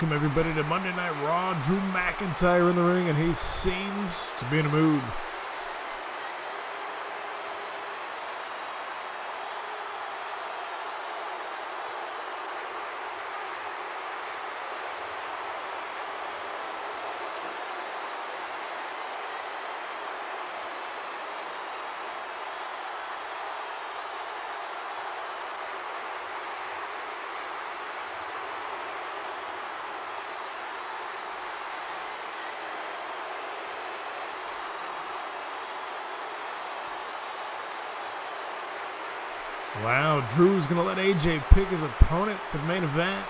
Welcome everybody to Monday Night Raw. Drew McIntyre in the ring, and he seems to be in a mood. Wow, Drew's going to let AJ pick his opponent for the main event.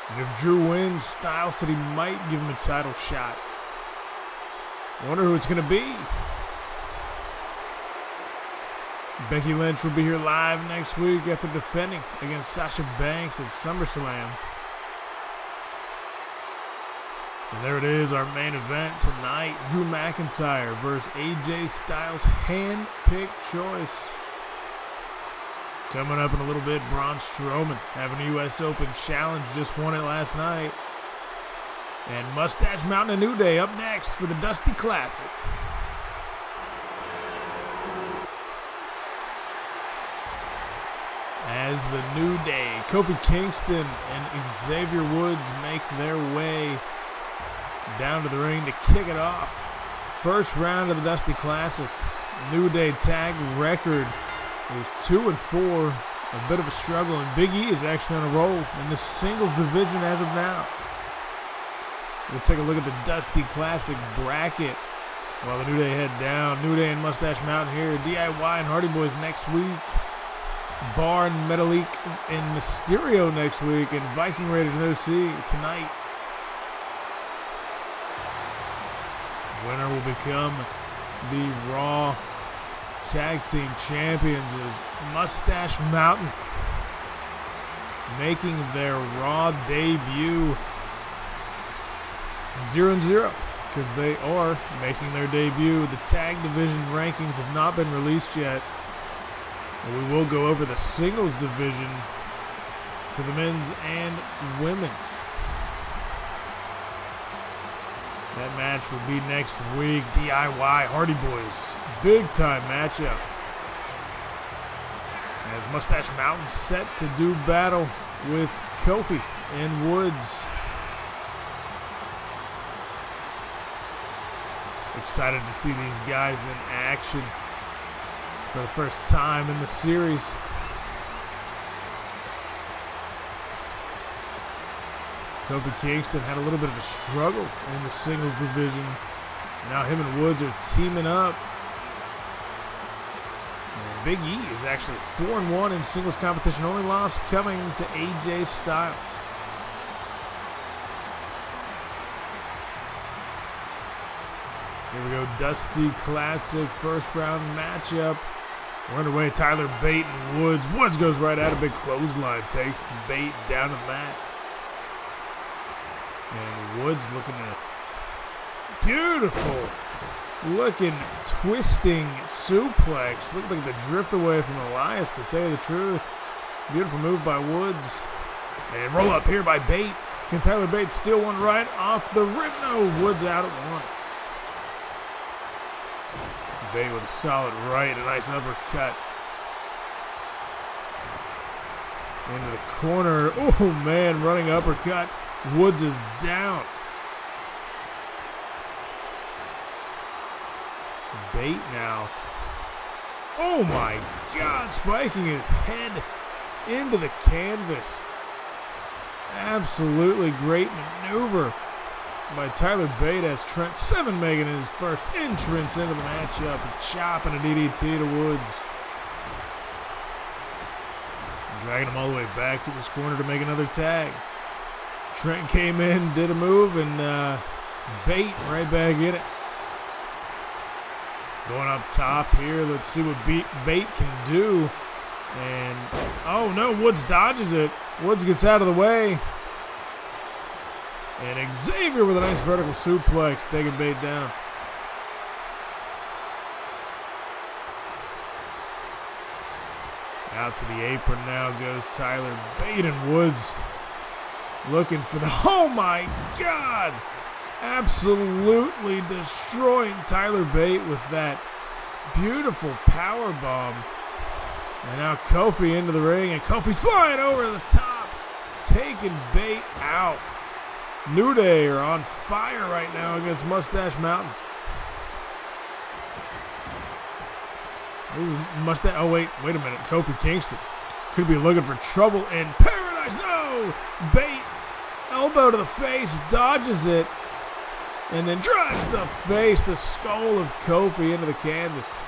And if Drew wins, Styles said he might give him a title shot. I wonder who it's going to be. Becky Lynch will be here live next week after defending against Sasha Banks at Summerslam. And there it is, our main event tonight. Drew McIntyre versus AJ Styles, hand-picked choice. Coming up in a little bit, Braun Strowman having a U.S. Open Challenge, just won it last night. And Moustache Mountain and New Day up next for the Dusty Classic. As the New Day, Kofi Kingston and Xavier Woods make their way down to the ring to kick it off. First round of the Dusty Classic. New Day tag record is 2-4, a bit of a struggle, and Big E is actually on a roll in the singles division as of now. We'll take a look at the Dusty Classic bracket while the New Day head down. New Day and Moustache Mountain here, DIY and Hardy Boys next week, Bar and Metalik and Mysterio next week, and Viking Raiders and OC tonight. Winner will become the Raw Tag Team Champions is Moustache Mountain, making their Raw debut 0-0 because they are making their debut. The tag division rankings have not been released yet, and we will go over the singles division for the men's and women's. That match will be next week. DIY Hardy Boys, big time matchup. As Moustache Mountain set to do battle with Kofi and Woods. Excited to see these guys in action for the first time in the series. Kofi Kingston had a little bit of a struggle in the singles division. Now him and Woods are teaming up. And Big E is actually 4-1 in singles competition. Only loss coming to AJ Styles. Here we go, Dusty Classic first round matchup. We're underway, Tyler Bate and Woods. Woods goes right at a big clothesline, takes Bate down to the mat. And Woods looking to beautiful looking twisting suplex. Looked like the drift away from Elias, to tell you the truth. Beautiful move by Woods. And roll up here by Bate. Can Tyler Bate steal one right off the rip? No, Woods out at one. Bate with a solid right, a nice uppercut. Into the corner. Oh man, running uppercut. Woods is down. Bate now. Oh my God, spiking his head into the canvas. Absolutely great maneuver by Tyler Bate as Trent Seven making his first entrance into the matchup and chopping a DDT to Woods. Dragging him all the way back to his corner to make another tag. Trent came in, did a move, and Bate right back in it. Going up top here, let's see what Bate can do. And, oh no, Woods dodges it. Woods gets out of the way. And Xavier with a nice vertical suplex, taking Bate down. Out to the apron now goes Tyler Bate, and Woods Looking for the, oh my God! Absolutely destroying Tyler Bate with that beautiful power bomb. And now Kofi into the ring, and Kofi's flying over the top, taking Bate out. New Day are on fire right now against Moustache Mountain. This is Moustache. Oh, wait a minute. Kofi Kingston could be looking for trouble in paradise. No! Bate, elbow to the face, dodges it, and then drives the face, the skull of Kofi into the canvas.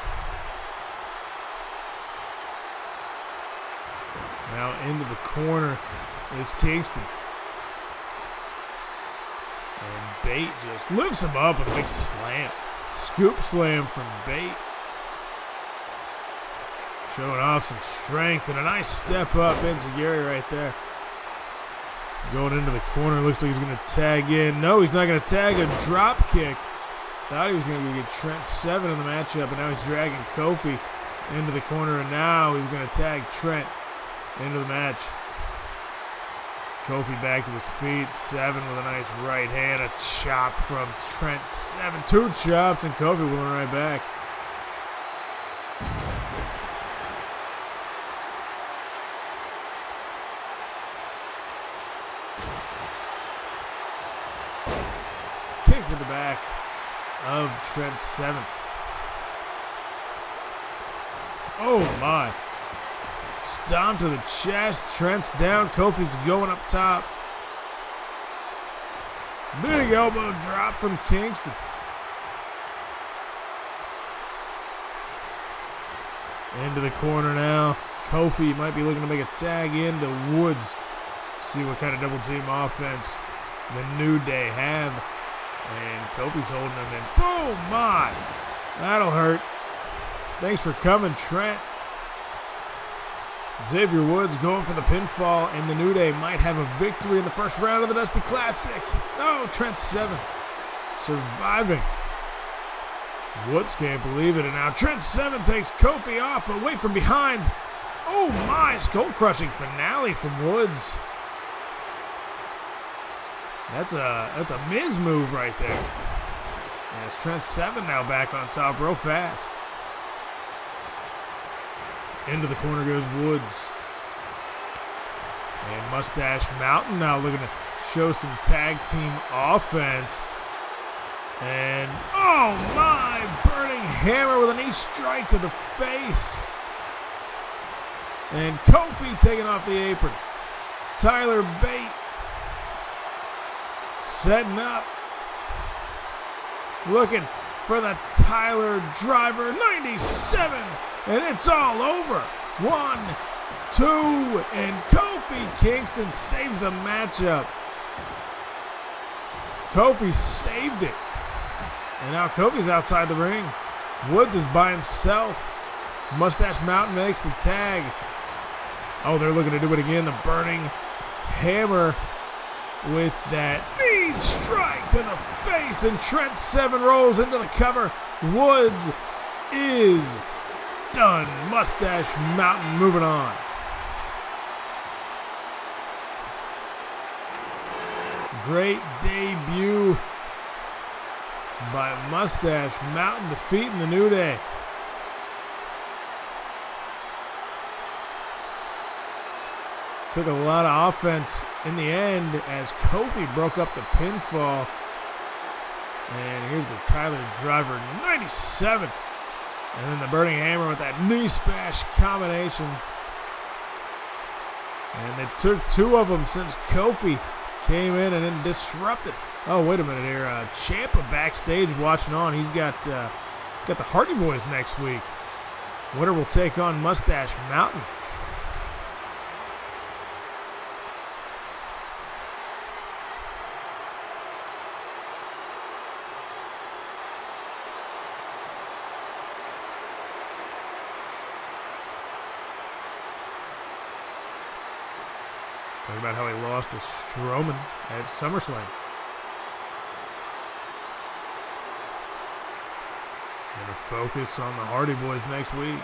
Now into the corner is Kingston. And Bate just lifts him up with a big slam. Scoop slam from Bate. Showing off some strength and a nice step up enziguri right there. Going into the corner, looks like he's going to tag in. No, he's not going to tag, a drop kick. Thought he was going to get Trent Seven in the matchup, and now he's dragging Kofi into the corner, and now he's going to tag Trent into the match. Kofi back to his feet, Seven with a nice right hand, a chop from Trent Seven. 2 chops, and Kofi will run right back. Kick to the back of Trent Seven. Oh my. Stomp to the chest. Trent's down. Kofi's going up top. Big elbow drop from Kingston. Into the corner now. Kofi might be looking to make a tag into Woods. See what kind of double team offense the New Day have. And Kofi's holding him in. Boom! My! That'll hurt. Thanks for coming, Trent. Xavier Woods going for the pinfall, and the New Day might have a victory in the first round of the Dusty Classic. Oh, Trent Seven surviving. Woods can't believe it, and now Trent Seven takes Kofi off, but wait from behind. Oh my, skull-crushing finale from Woods. That's a Miz move right there. Yes, Trent Seven now back on top real fast. Into the corner goes Woods. And Moustache Mountain now looking to show some tag team offense. And, oh my, burning hammer with a knee strike to the face. And Kofi taking off the apron. Tyler Bate setting up. Looking for the Tyler Driver 97. And it's all over. 1, 2, and Kofi Kingston saves the matchup. Kofi saved it. And now Kofi's outside the ring. Woods is by himself. Moustache Mountain makes the tag. Oh, they're looking to do it again. The burning hammer with that knee strike to the face. And Trent Seven rolls into the cover. Woods is done. Moustache Mountain moving on. Great debut by Moustache Mountain, defeating the New Day. Took a lot of offense in the end as Kofi broke up the pinfall. And here's the Tyler Driver 97. And then the burning hammer with that knee smash combination. And they took 2 of them since Kofi came in and then disrupted. Oh, wait a minute here. Ciampa backstage watching on. He's got the Hardy Boys next week. Winner will take on Moustache Mountain. Talking about how he lost to Strowman at SummerSlam. Gonna focus on the Hardy Boys next week.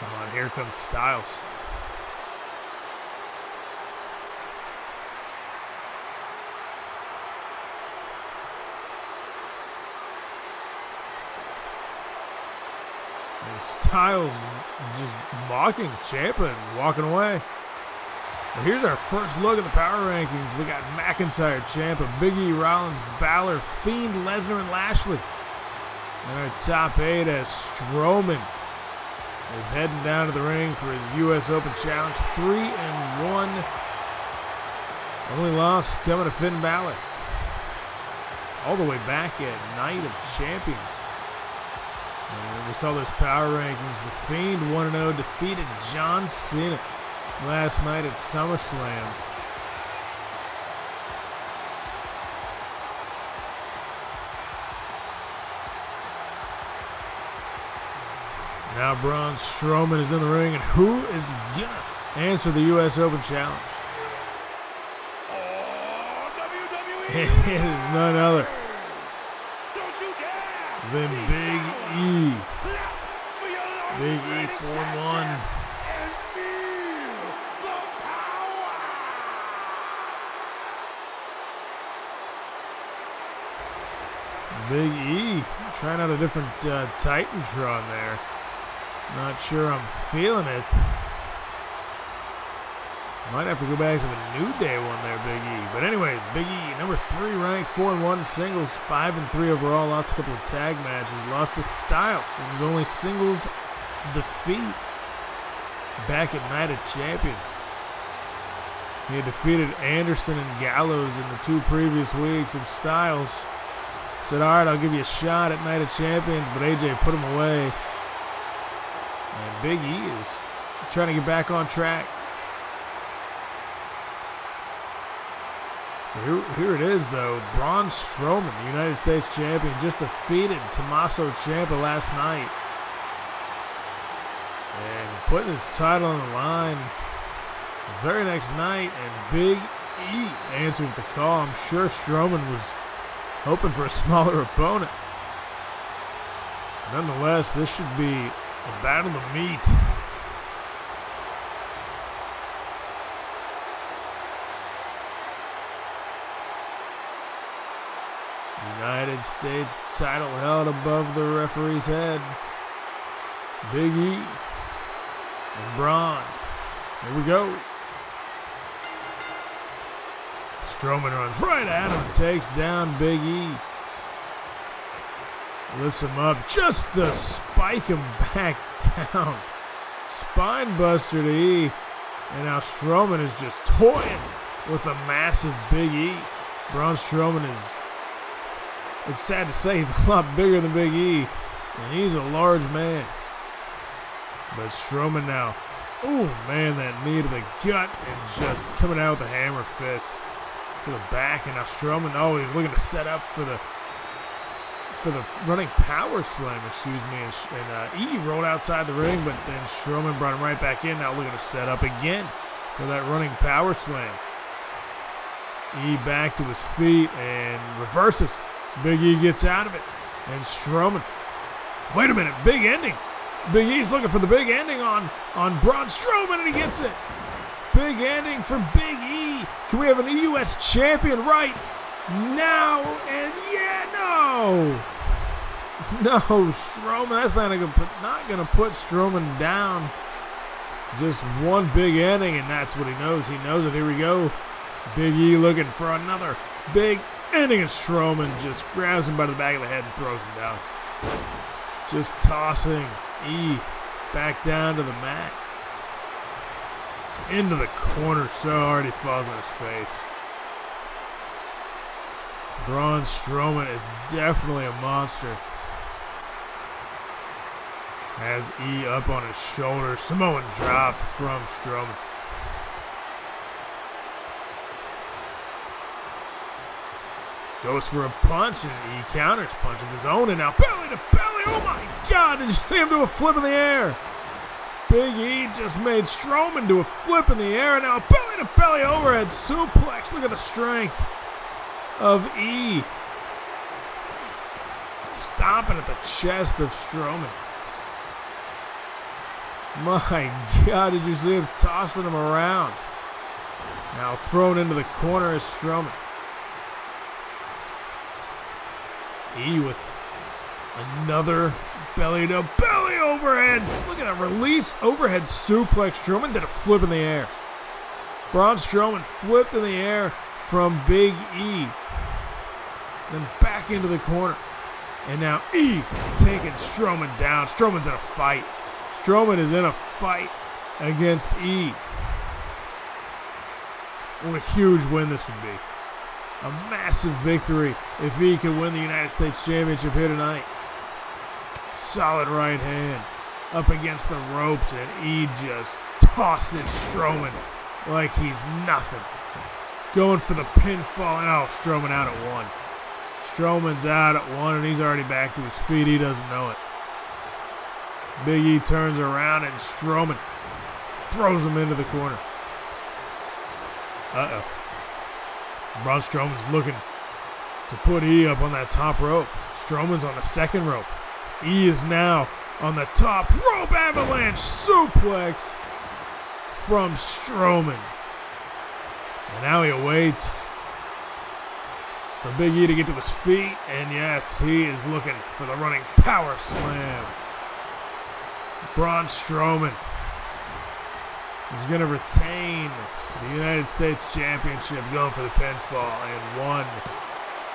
Oh, and here comes Styles. And Styles just mocking Ciampa and walking away. Well, here's our first look at the power rankings. We got McIntyre, Ciampa, Big E, Rollins, Balor, Fiend, Lesnar, and Lashley. And our top 8 as Strowman is heading down to the ring for his U.S. Open Challenge. 3-1. Only loss coming to Finn Balor. All the way back at Night of Champions. And we saw those power rankings. The Fiend 1-0 defeated John Cena last night at Summerslam. Now Braun Strowman is in the ring, and who is gonna answer the U.S. Open Challenge? It is none other than Big E. Big E 4-1. Big E trying out a different Titantron there. Not sure I'm feeling it. Might have to go back to the New Day one there, Big E. But anyways, Big E, number 3 ranked, 4-1 singles, 5-3 overall. Lost a couple of tag matches. Lost to Styles in his only singles defeat back at Night of Champions. He had defeated Anderson and Gallows in the 2 previous weeks, and Styles said, all right, I'll give you a shot at Night of Champions, but AJ put him away. And Big E is trying to get back on track. So here it is, though. Braun Strowman, the United States champion, just defeated Tommaso Ciampa last night. And putting his title on the line the very next night. And Big E answers the call. I'm sure Strowman was hoping for a smaller opponent. Nonetheless, this should be a battle of meat. United States title held above the referee's head. Big E and Braun. Here we go. Strowman runs right at him and takes down Big E. Lifts him up just to spike him back down. Spine buster to E. And now Strowman is just toying with a massive Big E. Braun Strowman is, it's sad to say, he's a lot bigger than Big E. And he's a large man. But Strowman now, oh man, that knee to the gut and just coming out with a hammer fist to the back. And now Strowman, oh, he's looking to set up for the running power slam, and E rolled outside the ring, but then Strowman brought him right back in. Now looking to set up again for that running power slam. E back to his feet and reverses. Big E gets out of it, and Strowman, wait a minute, big ending. Big E's looking for the big ending on Braun Strowman, and he gets it. Big ending for Big E. Can we have a U.S. champion right now? And yeah, no, Strowman. That's not gonna put Strowman down. Just one big ending, and that's what he knows. He knows it. Here we go. Big E looking for another big ending, and Strowman just grabs him by the back of the head and throws him down. Just tossing E back down to the mat. Into the corner so hard he falls on his face. Braun Strowman is definitely a monster. Has E up on his shoulder. Samoan drop from Strowman. Goes for a punch, and E counters punch of his own, and now belly to belly. Oh my God, did you see him do a flip in the air? Big E just made Strowman do a flip in the air, and now a belly to belly overhead suplex. Look at the strength of E. Stomping at the chest of Strowman. My God, did you see him tossing him around? Now thrown into the corner is Strowman. E with another belly-to-belly overhead. Look at that release. Overhead suplex. Strowman did a flip in the air. Braun Strowman flipped in the air from Big E. Then back into the corner. And now E taking Strowman down. Strowman's in a fight. Strowman is in a fight against E. What a huge win this would be. A massive victory if E could win the United States Championship here tonight. Solid right hand up against the ropes, and E just tosses Strowman like he's nothing. Going for the pinfall, and Strowman out at one. Strowman's out at one, and he's already back to his feet. He doesn't know it. Big E turns around, and Strowman throws him into the corner. Braun Strowman's looking to put E up on that top rope. Strowman's on the second rope. E is now on the top rope. Avalanche suplex from Strowman. And now he awaits for Big E to get to his feet. And yes, he is looking for the running power slam. Braun Strowman is going to retain the United States Championship, going for the pinfall. And 1,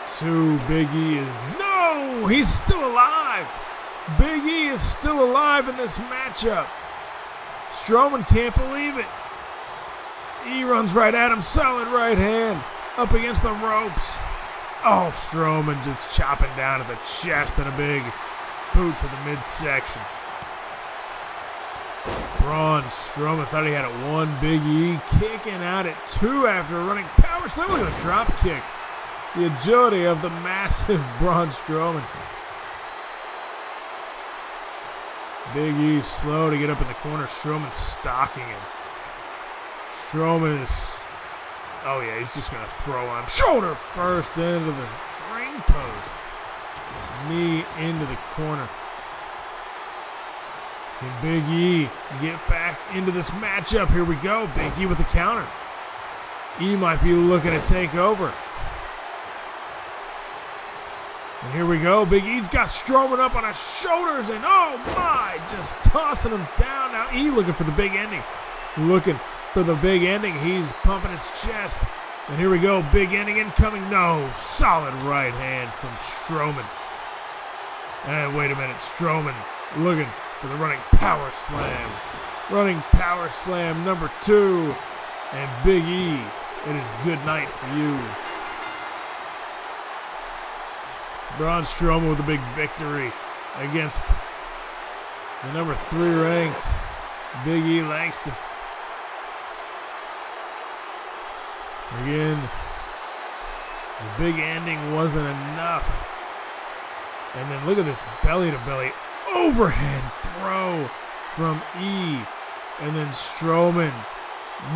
2, Big E is... No! He's still alive! Big E is still alive in this matchup. Strowman can't believe it. E runs right at him. Solid right hand. Up against the ropes. Strowman just chopping down at the chest and a big boot to the midsection. Braun Strowman thought he had it 1. Big E kicking out at 2 after a running power slam. Look at the drop kick. The agility of the massive Braun Strowman. Big E slow to get up in the corner. Strowman stalking him. Strowman is... he's just going to throw him. Shoulder first into the ring post. Knee into the corner. Can Big E get back into this matchup? Here we go. Big E with a counter. E might be looking to take over. And here we go. Big E's got Strowman up on his shoulders. And just tossing him down. Now E looking for the big ending. Looking for the big ending. He's pumping his chest. And here we go. Big ending incoming. No. Solid right hand from Strowman. And wait a minute. Strowman looking for the running power slam. Running power slam number 2. And Big E, it is good night for you. Braun Strowman with a big victory against the number 3 ranked Big E Langston. Again, the big ending wasn't enough. And then look at this belly-to-belly overhead throw from E. And then Strowman,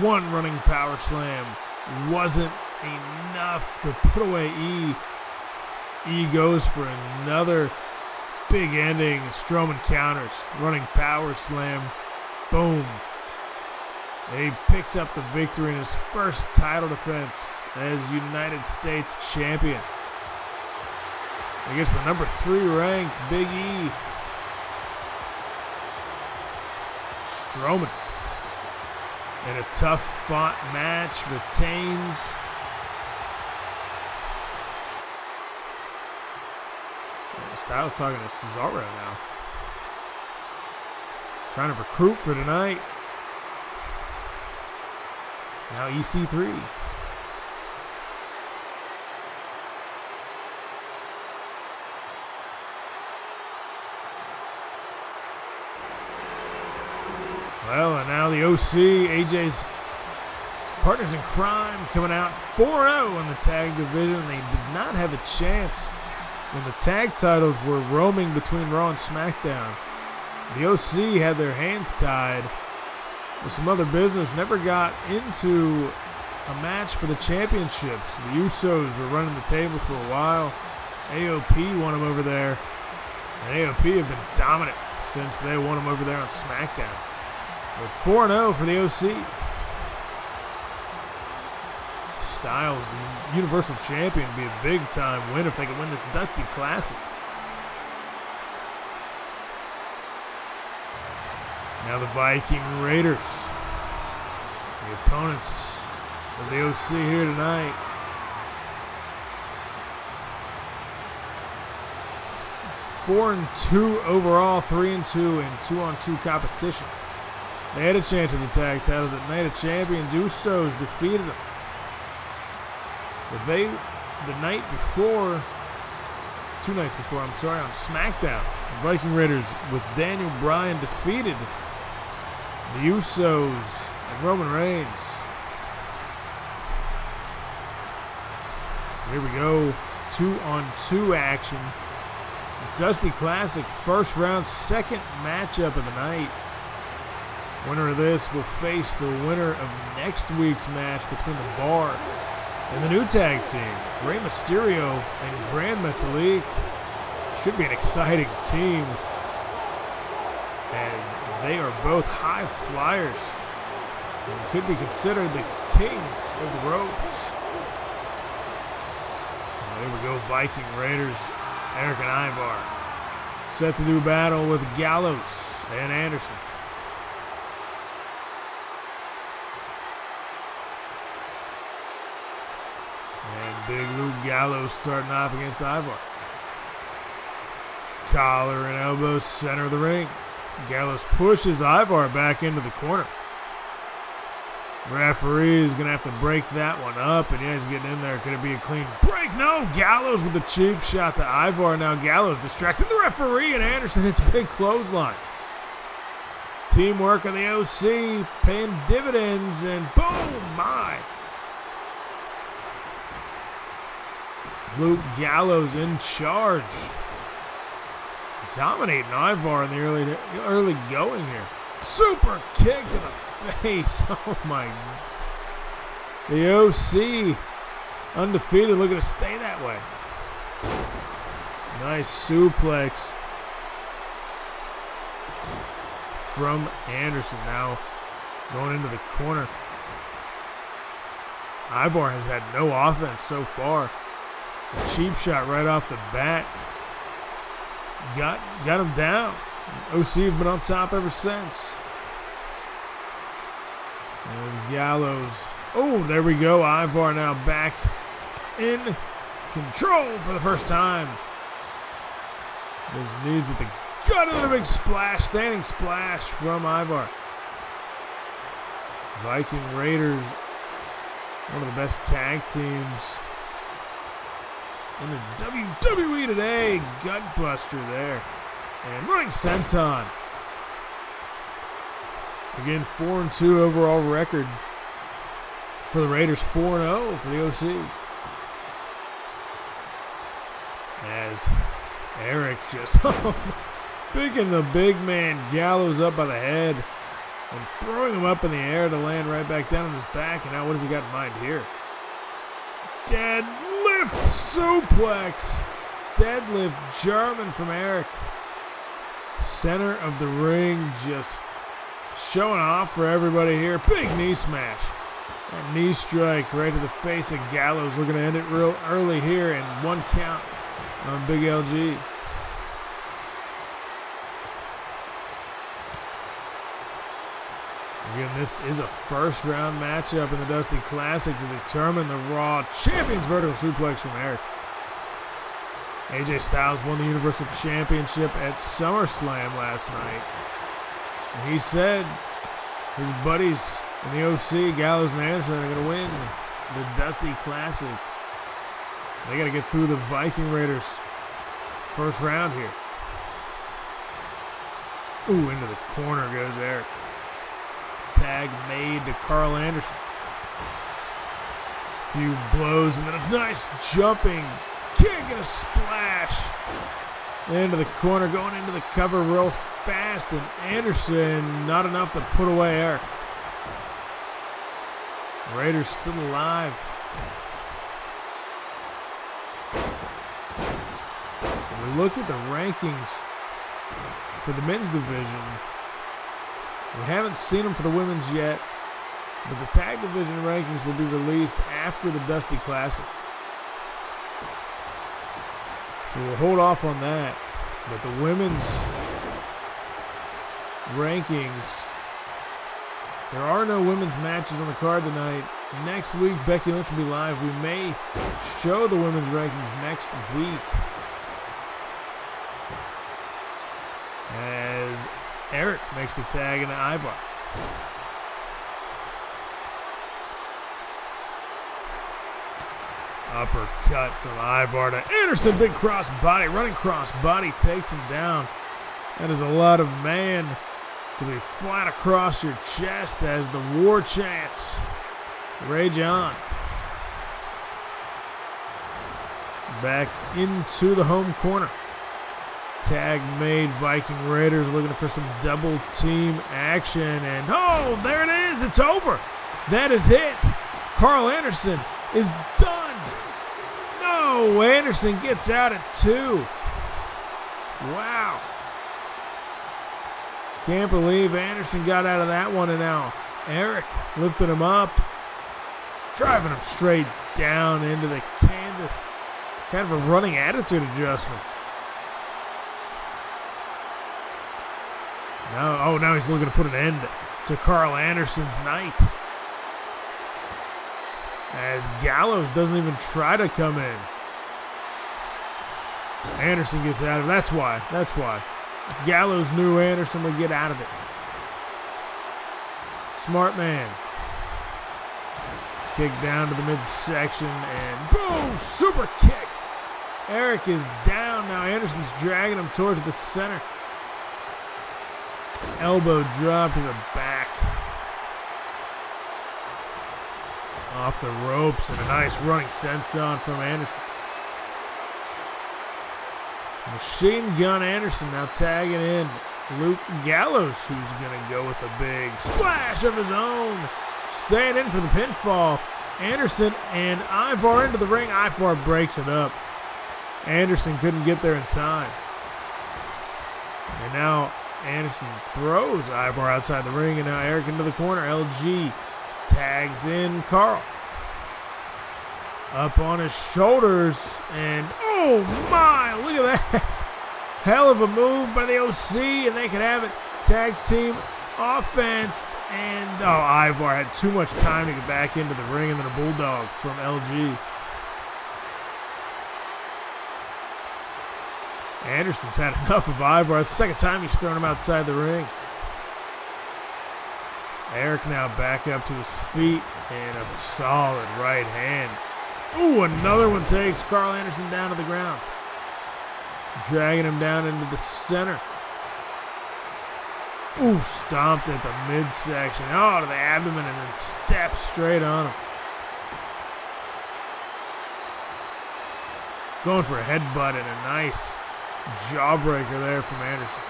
1 running power slam wasn't enough to put away E. E goes for another big ending. Strowman counters, running power slam, boom. And he picks up the victory in his first title defense as United States champion against the number 3 ranked Big E. Strowman, in a tough fought match, retains. Styles talking to Cesaro now. Trying to recruit for tonight. Now EC3. Well, and now the OC, AJ's partners in crime, coming out 4-0 in the tag division. They did not have a chance when the tag titles were roaming between Raw and SmackDown. The OC had their hands tied with some other business, never got into a match for the championships. The Usos were running the table for a while. AOP won them over there, and AOP have been dominant since they won them over there on SmackDown. with 4-0 for the OC. Styles, the Universal Champion, would be a big-time win if they could win this Dusty Classic. Now the Viking Raiders, the opponents of the OC here tonight. Four and 2 overall, 3 and 2 in 2-on-2 competition. They had a chance at the tag titles at Night of Champions. Usos defeated them. But the night before, 2 nights before, on SmackDown, the Viking Raiders with Daniel Bryan defeated the Usos and Roman Reigns. Here we go, 2-on-2 action. Dusty Classic, first round, second matchup of the night. Winner of this will face the winner of next week's match between the Bar and the new tag team, Rey Mysterio and Grand Metalik. Should be an exciting team, as they are both high flyers and could be considered the kings of the ropes. And there we go, Viking Raiders, Eric and Ivar set to do battle with Gallows and Anderson. And Big Luke Gallows starting off against Ivar. Collar and elbows, center of the ring. Gallows pushes Ivar back into the corner. Referee is going to have to break that one up, and yeah, he's getting in there. Could it be a clean break? No, Gallows with the cheap shot to Ivar. Now Gallows distracting the referee, and Anderson hits a big clothesline. Teamwork of the OC paying dividends, and boom, my. Luke Gallows in charge. Dominating Ivar in the early going here. Super kick to the face. Oh my. The OC undefeated, looking to stay that way. Nice suplex from Anderson. Now going into the corner. Ivar has had no offense so far. A cheap shot right off the bat. Got him down. OC have been on top ever since. There's Gallows. Oh, there we go. Ivar now back in control for the first time. There's needs at the gut, and a big splash, standing splash from Ivar. Viking Raiders, one of the best tag teams in the WWE today. Gutbuster there. And running senton. Again, 4-2 overall record for the Raiders. 4-0 for the OC. As Eric just picking the big man Gallows up by the head and throwing him up in the air to land right back down on his back. And now what does he got in mind here? Deadlift suplex. Deadlift German from Eric. Center of the ring, just showing off for everybody here. Big knee smash. That knee strike right to the face of Gallows. Looking to end it real early here, and 1 count on Big LG. Again, this is a first round matchup in the Dusty Classic to determine the Raw Champions vertical suplex from Eric. AJ Styles won the Universal Championship at Summerslam last night. And he said his buddies in the OC, Gallows and Anderson, are going to win the Dusty Classic. They got to get through the Viking Raiders first round here. Ooh, into the corner goes Eric. Tag made to Carl Anderson. Few blows and then a nice jumping kick and a splash into the corner, going into the cover real fast, and Anderson not enough to put away Eric. Raiders still alive. When we look at the rankings for the men's division, We haven't seen them for the women's yet, but the tag division rankings will be released after the Dusty Classic. So we'll hold off on that. But the women's rankings, there are no women's matches on the card tonight. Next week, Becky Lynch will be live. We may show the women's rankings next week, as Eric makes the tag into Ivar. Uppercut from Ivar to Anderson. Big cross body, running cross body takes him down. That is a lot of man to be flat across your chest as the war chants rage on. Back into the home corner. Tag made. Viking Raiders looking for some double team action. And oh, there it is. It's over. That is it. Carl Anderson is done. No, Anderson gets out at 2. Wow. Can't believe Anderson got out of that one, and now Eric lifted him up, driving him straight down into the canvas. Kind of a running attitude adjustment. Now he's looking to put an end to Carl Anderson's night, as Gallows doesn't even try to come in. Anderson gets out of it. That's why. Gallows knew Anderson would get out of it. Smart man. Kick down to the midsection, and boom! Super kick. Eric is down. Now Anderson's dragging him towards the center. Elbow drop to the back. Off the ropes, and a nice running senton from Anderson. Machine Gun Anderson now tagging in Luke Gallows, who's going to go with a big splash of his own. Staying in for the pinfall. Anderson and Ivar into the ring. Ivar breaks it up. Anderson couldn't get there in time. And now Anderson throws Ivar outside the ring, and now Eric into the corner. LG tags in Carl. Up on his shoulders, and oh my, look at that. Hell of a move by the OC, and they could have it. Tag team offense, and Ivar had too much time to get back into the ring, and then a bulldog from LG. Anderson's had enough of Ivar. It's the second time he's thrown him outside the ring. Eric now back up to his feet, and a solid right hand. Ooh, another one takes Carl Anderson down to the ground. Dragging him down into the center. Ooh, stomped at the midsection. Oh, to the abdomen, and then steps straight on him. Going for a headbutt and a nice jawbreaker there from Anderson.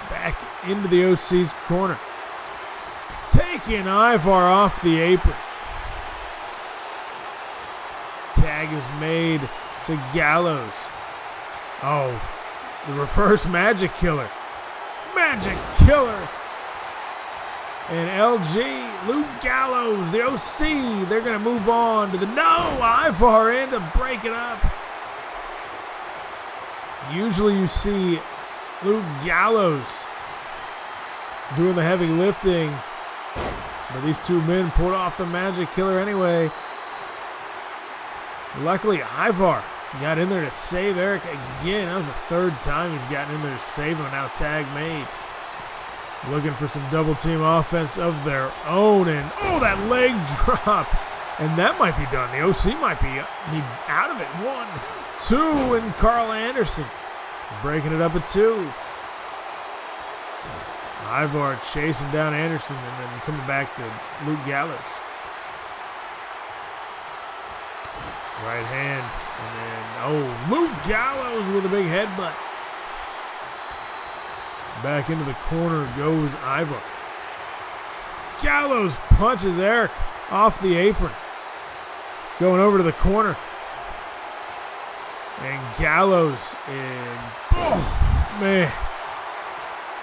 Back into the OC's corner. Taking Ivar off the apron. Tag is made to Gallows. Oh, the reverse Magic Killer. Magic Killer. And LG, Luke Gallows, the OC, they're going to move on to the Ivar in to break it up. Usually you see Luke Gallows doing the heavy lifting, but these two men pulled off the Magic Killer anyway. Luckily, Ivar got in there to save Eric again. That was the third time he's gotten in there to save him. Now tag made. Looking for some double team offense of their own. And that leg drop. And that might be done. The OC might be out of it. 1, 2, and Carl Anderson breaking it up at 2. Ivar chasing down Anderson and then coming back to Luke Gallows. Right hand, and then, Luke Gallows with a big headbutt. Back into the corner goes Ivar. Gallows punches Eric off the apron. Going over to the corner. And Gallows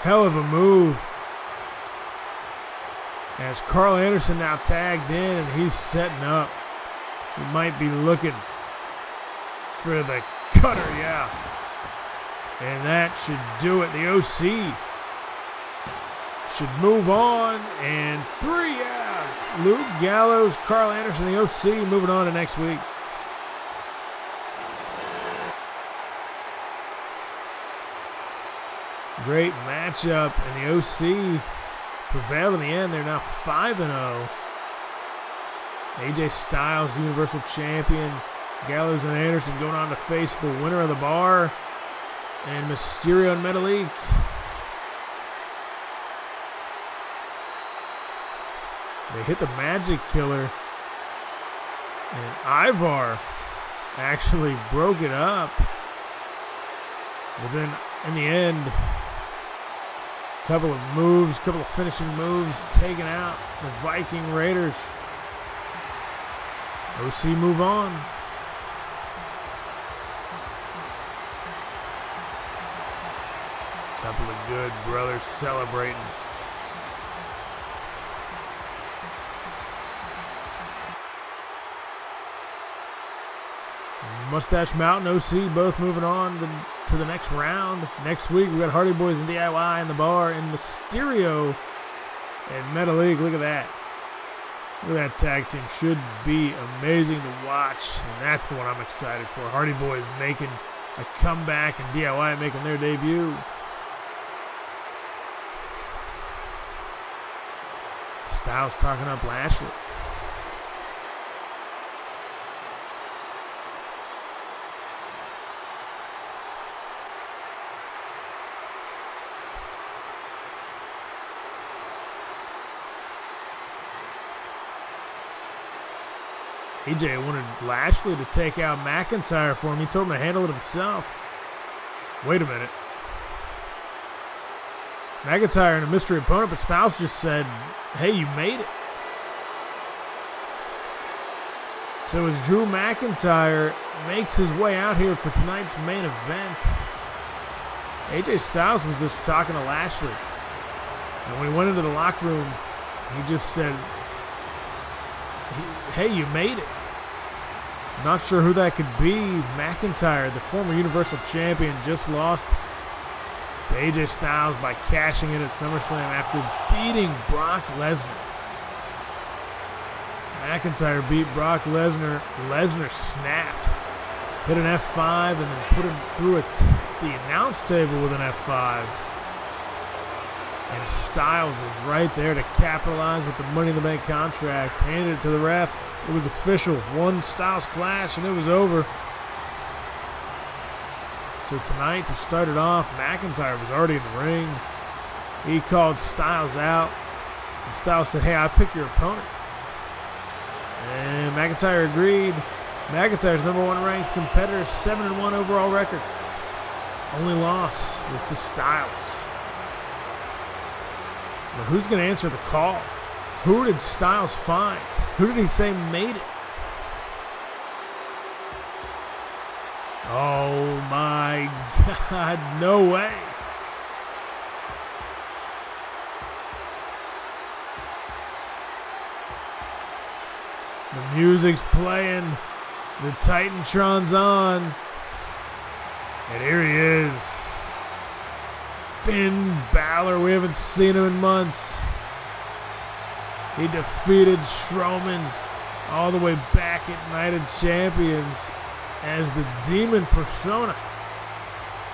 hell of a move. As Carl Anderson now tagged in, and he's setting up. He might be looking for the cutter, yeah. And that should do it. The OC should move on. And 3, yeah. Luke Gallows, Carl Anderson, the OC moving on to next week. Great matchup, and the OC prevailed in the end. They're now 5-0. AJ Styles, the Universal Champion. Gallows and Anderson going on to face the winner of the bar. And Mysterio and Metalik. They hit the Magic Killer. And Ivar actually broke it up. But then, in the end, a couple of finishing moves taken out. The Viking Raiders. OC move on. Couple of good brothers celebrating. Moustache Mountain, OC both moving on to the next round. Next week we got Hardy Boys and DIY in the bar, and Mysterio and Metalik. Look at that. Look at that tag team. Should be amazing to watch, and that's the one I'm excited for. Hardy Boys making a comeback and DIY making their debut. Styles talking up Lashley. AJ wanted Lashley to take out McIntyre for him. He told him to handle it himself. Wait a minute. McIntyre and a mystery opponent, but Styles just said, hey, you made it. So as Drew McIntyre makes his way out here for tonight's main event, AJ Styles was just talking to Lashley. And when he went into the locker room, he just said, hey, you made it. Not sure who that could be. McIntyre, the former Universal Champion, just lost to AJ Styles by cashing in at SummerSlam after beating Brock Lesnar. McIntyre beat Brock Lesnar. Lesnar snapped, hit an F5, and then put him through the announce table with an F5. And Styles was right there to capitalize with the Money in the Bank contract. Handed it to the ref. It was official. One Styles clash, and it was over. So tonight, to start it off, McIntyre was already in the ring. He called Styles out. And Styles said, hey, I pick your opponent. And McIntyre agreed. McIntyre's number 1 ranked competitor, 7-1 overall record. Only loss was to Styles. Now, who's going to answer the call? Who did Styles find? Who did he say made it? Oh my God, no way. The music's playing, the Titantron's on, and here he is. Finn Balor, we haven't seen him in months. He defeated Strowman all the way back at Night of Champions as the Demon Persona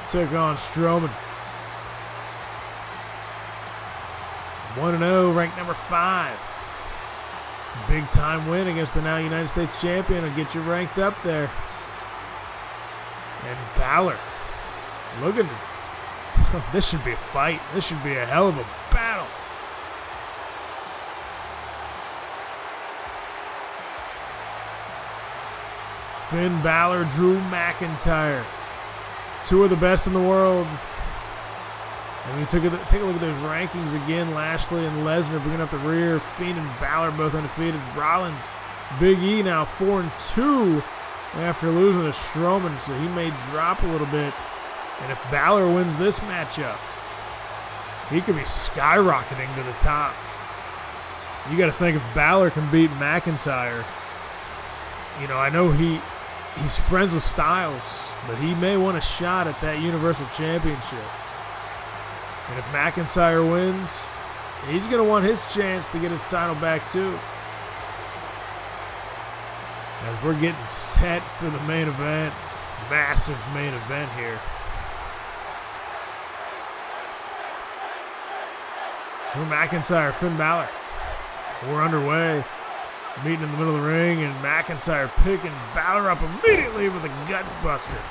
took on Strowman. 1-0, ranked number 5. Big time win against the now United States Champion will get you ranked up there. And Balor, looking. This should be a fight. This should be a hell of a battle. Finn Balor, Drew McIntyre. 2 of the best in the world. And we take a look at those rankings again. Lashley and Lesnar bringing up the rear. Fiend and Balor both undefeated. Rollins, Big E now 4-2 after losing to Strowman, so he may drop a little bit. And if Balor wins this matchup, he could be skyrocketing to the top. You got to think if Balor can beat McIntyre, you know, I know he's friends with Styles, but he may want a shot at that Universal Championship. And if McIntyre wins, he's going to want his chance to get his title back too. As we're getting set for the main event, massive main event here. Drew McIntyre, Finn Balor. We're underway. Meeting in the middle of the ring, and McIntyre picking Balor up immediately with a gut buster.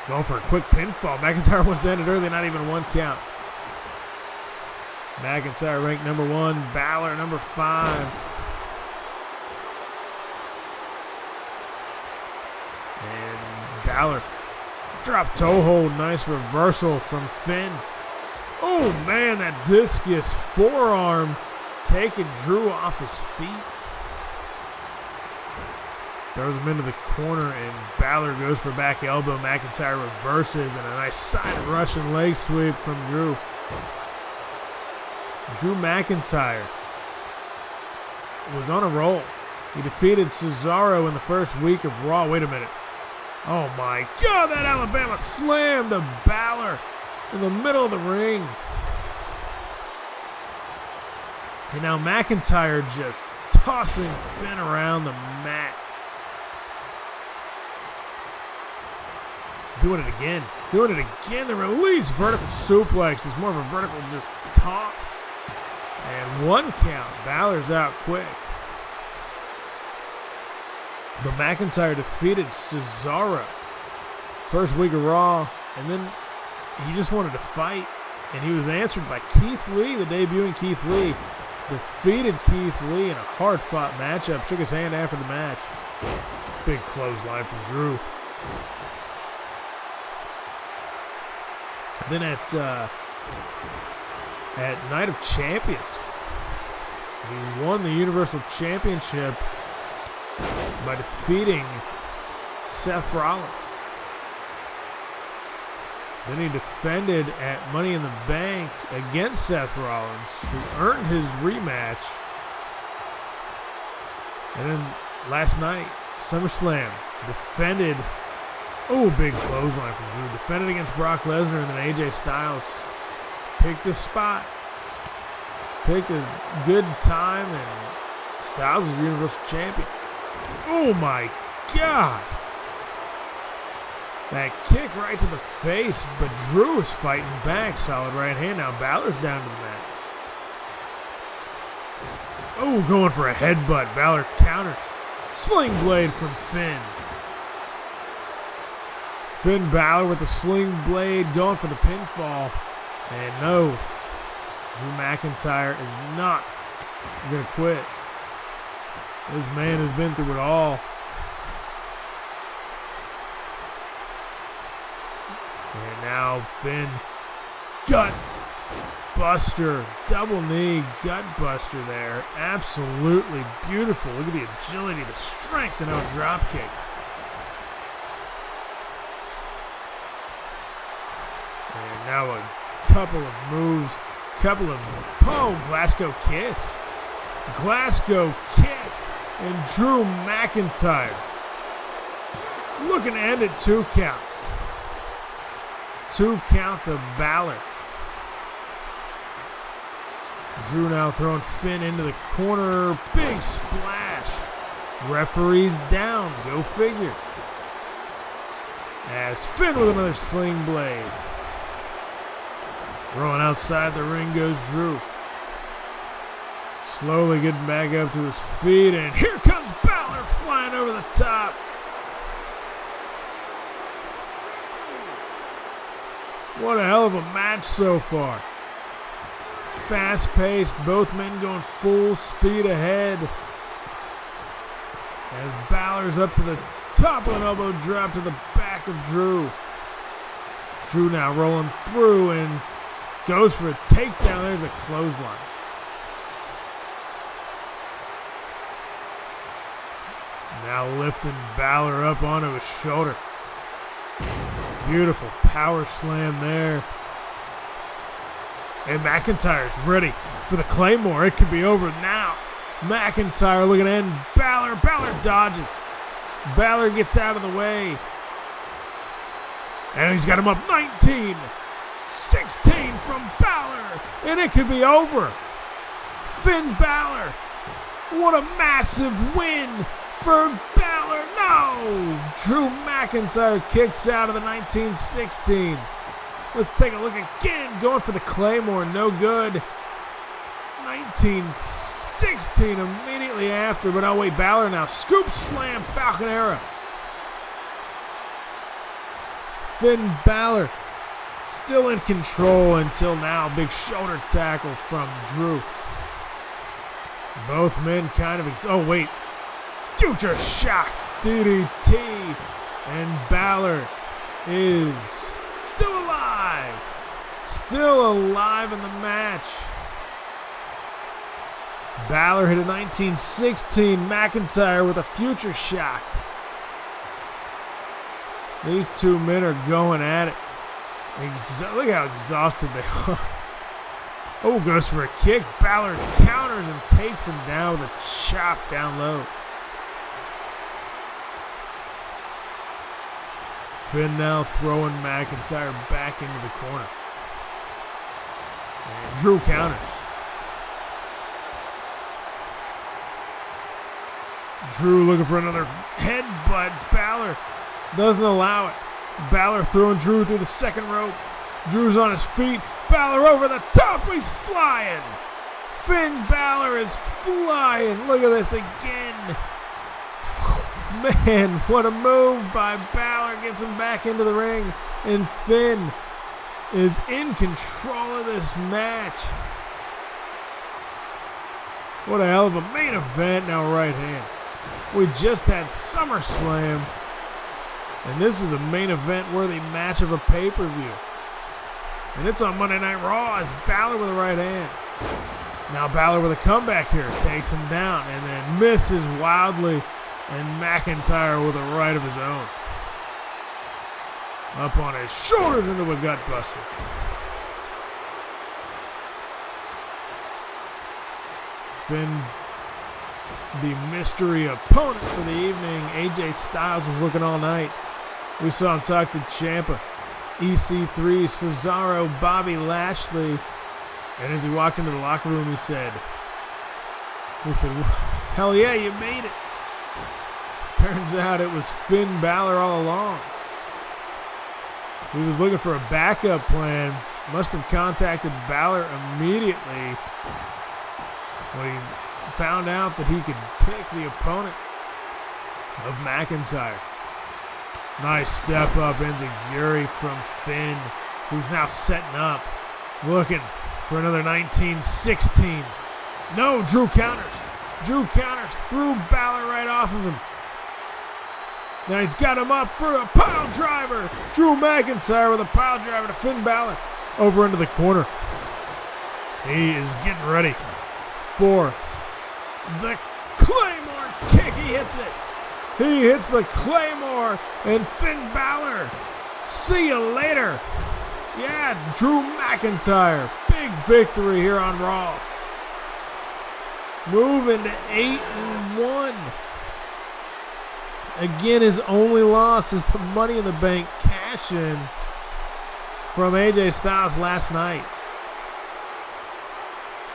Going for a quick pinfall. McIntyre almost ended early, not even a 1 count. McIntyre ranked number 1, Balor number 5. And Balor drop toe hold, nice reversal from Finn. Oh man, that discus forearm taking Drew off his feet. Throws him into the corner, and Balor goes for back elbow. McIntyre reverses, and a nice side Russian leg sweep from Drew. Drew McIntyre was on a roll. He defeated Cesaro in the first week of Raw. Wait a minute. Oh my God, that Alabama slam to Balor in the middle of the ring. And now McIntyre just tossing Finn around the mat. Doing it again. The release vertical suplex is more of a vertical just toss. And 1 count. Balor's out quick. But McIntyre defeated Cesaro first week of Raw, and then he just wanted to fight, and he was answered by Keith Lee, the debuting Keith Lee. Defeated Keith Lee in a hard-fought matchup. Shook his hand after the match. Big clothesline from Drew. Then at Night of Champions, he won the Universal Championship by defeating Seth Rollins. Then he defended at Money in the Bank against Seth Rollins, who earned his rematch. And then last night, SummerSlam, defended. Oh, big clothesline from Drew. Defended against Brock Lesnar, and then AJ Styles picked the spot. Picked a good time, and Styles is Universal Champion. Oh my God. That kick right to the face, but Drew is fighting back. Solid right hand. Now Balor's down to the mat. Oh, going for a headbutt. Balor counters. Sling blade from Finn. Finn Balor with the sling blade going for the pinfall. And no, Drew McIntyre is not going to quit. This man has been through it all. And now Finn, gut buster, double knee gut buster there. Absolutely beautiful. Look at the agility, the strength, and no drop kick. And now a couple of moves, Glasgow kiss. Glasgow kiss, and Drew McIntyre looking to end it 2 count. 2 count to Balor. Drew now throwing Finn into the corner. Big splash. Referee's down. Go figure. As Finn with another sling blade. Rolling outside the ring goes Drew. Slowly getting back up to his feet, and here comes Balor flying over the top. What a hell of a match so far. Fast-paced, both men going full speed ahead. As Balor's up to the top of an elbow drop to the back of Drew. Drew now rolling through and goes for a takedown. There's a clothesline. Now lifting Balor up onto his shoulder. Beautiful power slam there. And McIntyre's ready for the Claymore. It could be over now. McIntyre looking to end Balor. Balor dodges. Balor gets out of the way. And he's got him up 19. 16 from Balor. And it could be over. Finn Balor. What a massive win for Balor. No! Drew McIntyre kicks out of the 1916. Let's take a look again. Going for the Claymore. No good. 1916 immediately after. But oh wait, Balor now. Scoop slam. Falcon Arrow. Finn Balor still in control until now. Big shoulder tackle from Drew. Both men kind of... oh, wait. Future shock. DDT. And Balor is still alive. Still alive in the match. Balor hit a 1916. McIntyre with a future shock. These two men are going at it. Look how exhausted they are. Oh, goes for a kick. Balor counters and takes him down with a chop down low. Finn now throwing McIntyre back into the corner. And Drew counters. Drew looking for another headbutt. Balor doesn't allow it. Balor throwing Drew through the second rope. Drew's on his feet. Balor over the top. He's flying. Finn Balor is flying. Look at this again. Man, what a move by Balor. Gets him back into the ring. And Finn is in control of this match. What a hell of a main event now, right hand. We just had Summerslam. And this is a main event worthy match of a pay-per-view. And it's on Monday Night Raw as Balor with a right hand. Now Balor with a comeback here. Takes him down and then misses wildly. And McIntyre with a right of his own. Up on his shoulders into a gut buster. Finn, the mystery opponent for the evening. AJ Styles was looking all night. We saw him talk to Ciampa, EC3, Cesaro, Bobby Lashley. And as he walked into the locker room, he said, hell yeah, you made it. Turns out it was Finn Balor all along. He was looking for a backup plan. Must have contacted Balor immediately when he found out that he could pick the opponent of McIntyre. Nice step up into Guri from Finn, who's now setting up, looking for another 1916. No, Drew counters. Drew counters, threw Balor right off of him. Now he's got him up for a pile driver. Drew McIntyre with a pile driver to Finn Balor over into the corner. He is getting ready for the Claymore kick. He hits it. He hits the Claymore, and Finn Balor, see you later. Yeah, Drew McIntyre, big victory here on Raw. Moving to 8-1. Again, his only loss is the Money in the Bank cash-in from AJ Styles last night.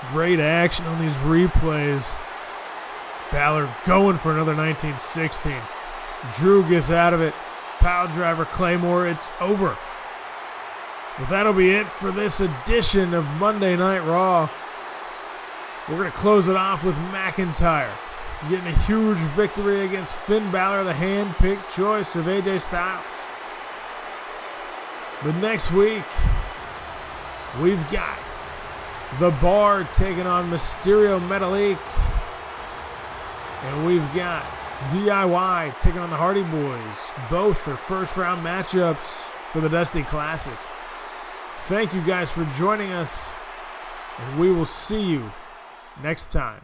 Great action on these replays. Balor going for another 1916. Drew gets out of it. Pile driver, Claymore, it's over. Well, that'll be it for this edition of Monday Night Raw. We're going to close it off with McIntyre getting a huge victory against Finn Balor, the hand-picked choice of AJ Styles. But next week, we've got The Bar taking on Mysterio Metalik. And we've got DIY taking on the Hardy Boys. Both are first-round matchups for the Dusty Classic. Thank you guys for joining us, and we will see you next time.